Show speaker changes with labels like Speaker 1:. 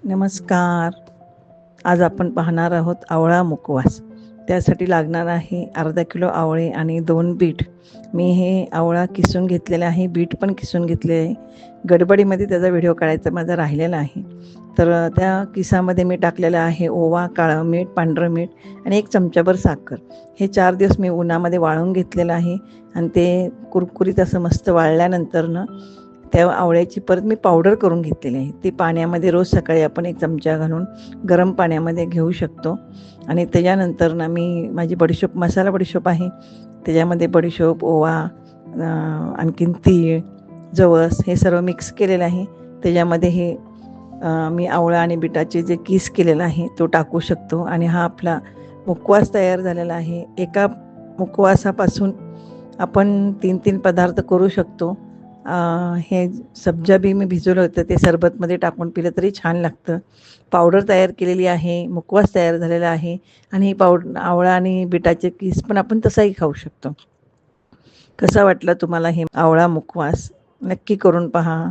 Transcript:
Speaker 1: नमस्कार. आज आपण पाहणार आहोत आवळा मुखवास. त्यासाठी लागणार आहे अर्धा किलो आवळे आणि 2 बीट. मी हे आवळा किसून घेतलेला आहे, बीट पण किसून घेतले आहे. गडबडीमध्ये त्याचा व्हिडिओ काढायचा माझा राहिलेला आहे. तर त्या किसामध्ये मी टाकलेलं आहे ओवा, काळं मीठ, पांढरं मीठ आणि 1 चमचाभर साखर. हे 4 दिवस मी उन्हामध्ये वाळवून घेतलेलं आहे आणि ते कुरकुरीत असं मस्त वाळल्यानंतर त्या आवळ्याची परत मी पावडर करून घेतलेली आहे. ती पाण्यामध्ये रोज सकाळी आपण 1 चमचा घालून गरम पाण्यामध्ये घेऊ शकतो. आणि त्याच्यानंतर मी माझी बडीशोप, मसाला बडीशोप आहे. त्याच्यामध्ये बडीशोप, ओवा, आणखीन तीळ, जवस हे सर्व मिक्स केलेलं आहे. त्याच्यामध्ये हे मी आवळा आणि बिटाचे जे किस केलेला आहे तो टाकू शकतो आणि हा आपला मुखवास तयार झालेला आहे. एका मुखवासापासून आपण 3-3 पदार्थ करू शकतो. हे सब्जा बी मी भिजवलं होतं, ते सरबतमध्ये टाकून पिलं तरी छान लागतं. पावडर तयार केलेली आहे, मुखवास तयार झालेला आहे आणि आवळा आणि बिटाचे किस पण आपण तसाही खाऊ शकतो. कसा वाटला तुम्हाला हे आवळा मुखवास? नक्की करून पहा.